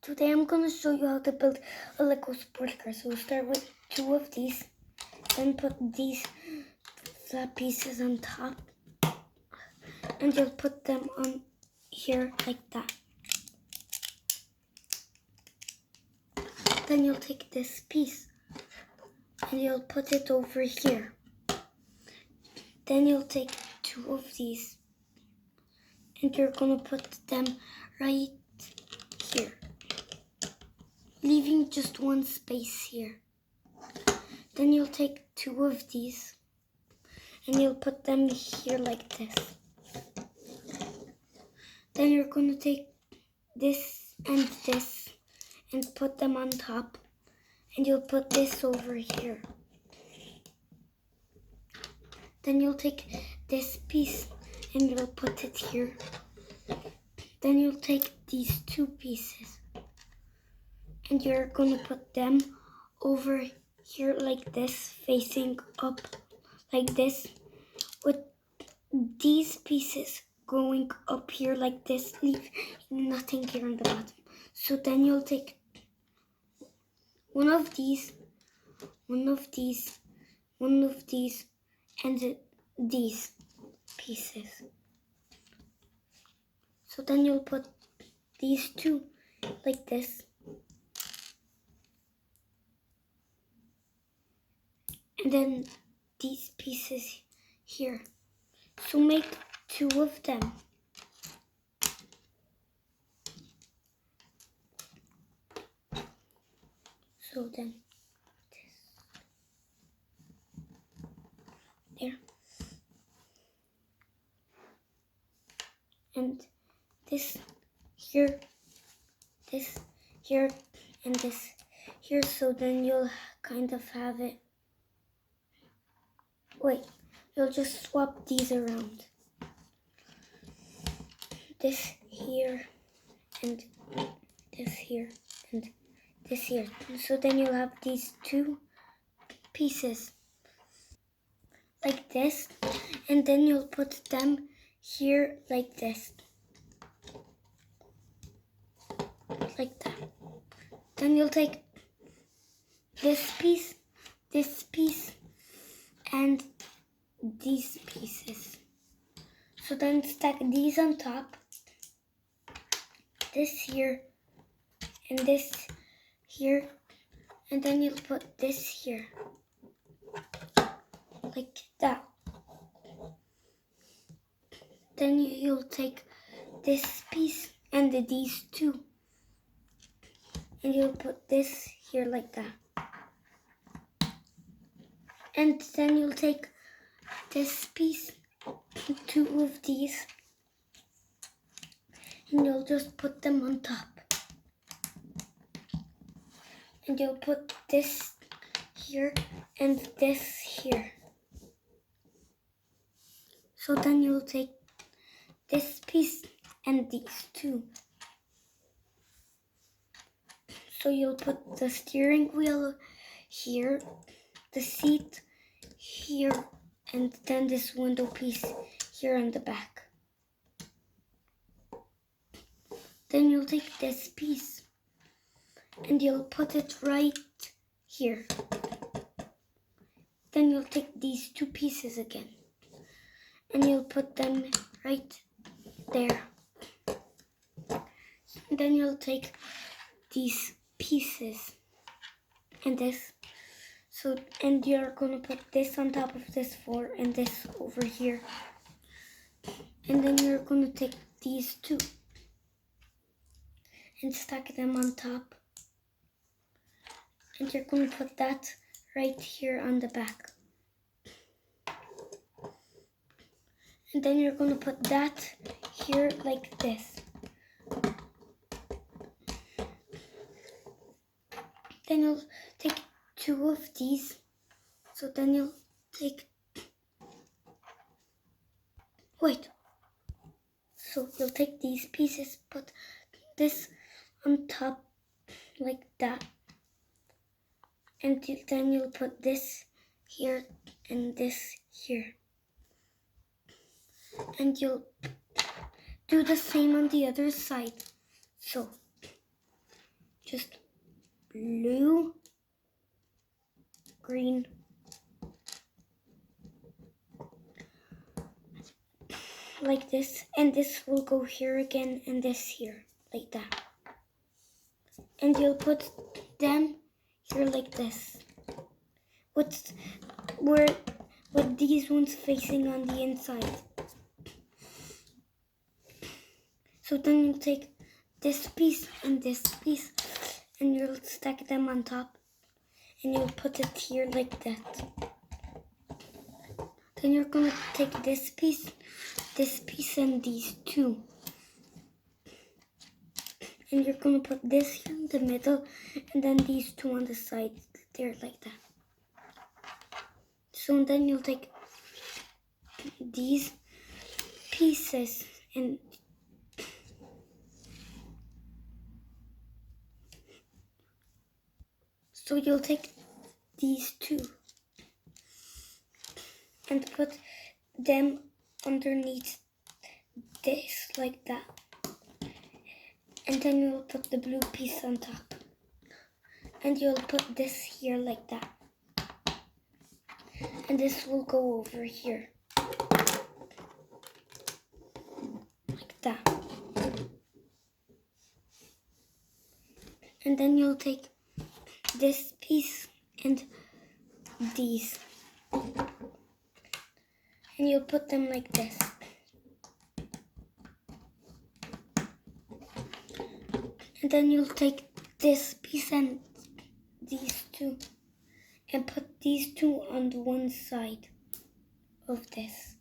Today I'm going to show you how to build a Lego sports car. So we'll start with 2 of these, then put these flat pieces on top, and you'll put them on here like that. Then you'll take this piece and you'll put it over here. Then you'll take 2 of these and you're going to put them right here, leaving just one space here. Then you'll take 2 of these and you'll put them here like this. Then you're going to take this and put them on top, and you'll put this over here. Then you'll take this piece and you'll put it here. Then you'll take these 2 pieces and you're going to put them over here like this, facing up like this, with these pieces going up here like this, leave nothing here on the bottom. So then you'll take one of these, and these pieces. So then you'll put these 2 like this, and then these pieces here. So make 2 of them. So then this there, and this here, this here, and this here. So then you'll kind of have it. Wait, you'll just swap these around. This here, and this here, and this here. So then you'll have these 2 pieces like this, and then you'll put them here like this, like that. Then you'll take this piece, and these pieces. So then stack these on top, this here, and this here, and then you'll put this here, like that. Then you'll take this piece and these 2, and you'll put this here like that. And then you'll take this piece, 2 of these, and you'll just put them on top. And you'll put this here and this here. So then you'll take this piece and these 2. So you'll put the steering wheel here, the seat here, and then this window piece here on the back. Then you'll take this piece and you'll put it right here. Then you'll take these 2 pieces again and you'll put them right there. And then you'll take these pieces and this. So, and you're going to put this on top of this 4 and this over here. And then you're going to take these 2 and stack them on top. And you're going to put that right here on the back. And then you're going to put that here like this. Then you'll take 2 of these. So then you'll take, So you'll take these pieces, put this on top like that. And then you'll put this here and this here. And you'll do the same on the other side. So just blue, green, like this, and this will go here again, and this here, like that. And you'll put them here like this, with these ones facing on the inside. So then you'll take this piece, and you'll stack them on top, and you'll put it here like that. Then you're gonna take this piece, and these two. And you're gonna put this here in the middle, and then these two on the side, there like that. So then you'll take these pieces, and so you'll take these two and put them underneath this like that. And then you'll put the blue piece on top. And you'll put this here like that. And this will go over here. Like that. And then you'll take this piece and these. And you'll put them like this. And then you'll take this piece and these two and put these two on the one side of this.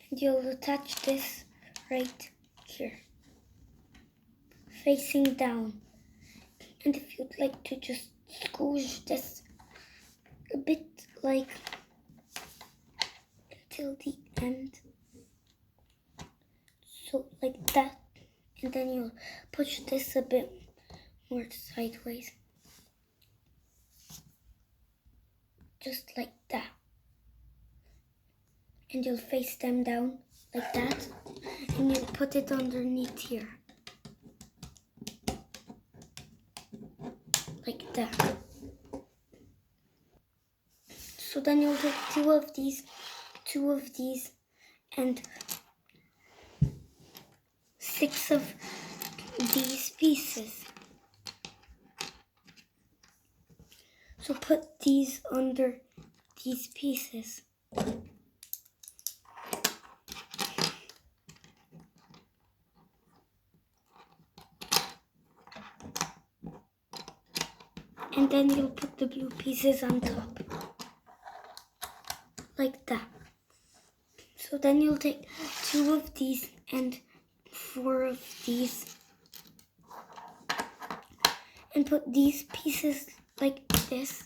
And you'll attach this right here, facing down. And if you'd like to just squish this a bit, like until the end, so like that, and then you'll push this a bit more sideways, just like that, and you'll face them down like that, and you'll put it underneath here, like that. So then you'll take two of these, and 6 of these pieces. So put these under these pieces. And then you'll put the blue pieces on top. Like that. So then you'll take 2 of these and 4 of these and put these pieces like this,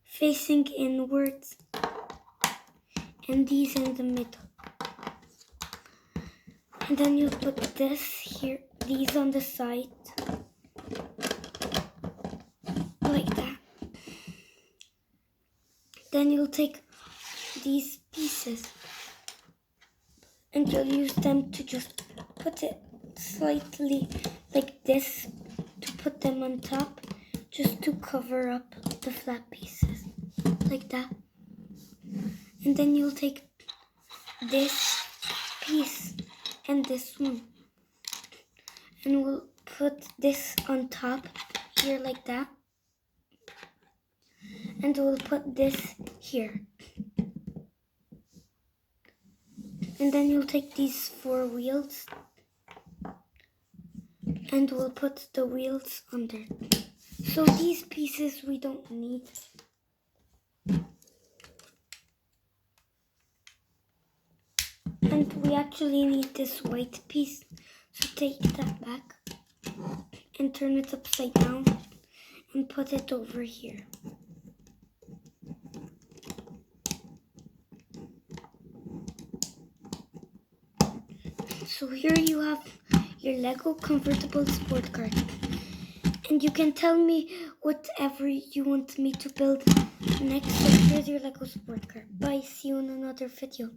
facing inwards, and these in the middle. And then you'll put this here, these on the side, like that. Then you'll take these pieces and you'll use them to just put it slightly like this, to put them on top, just to cover up the flat pieces, like that. And then you'll take this piece and this one, and we'll put this on top here like that. And we'll put this here. And then you'll take these 4 wheels and we'll put the wheels under. So these pieces we don't need. And we actually need this white piece. So take that back and turn it upside down and put it over here. So here you have your Lego convertible sport car. And you can tell me whatever you want me to build next. So here's your Lego sport car. Bye, see you in another video.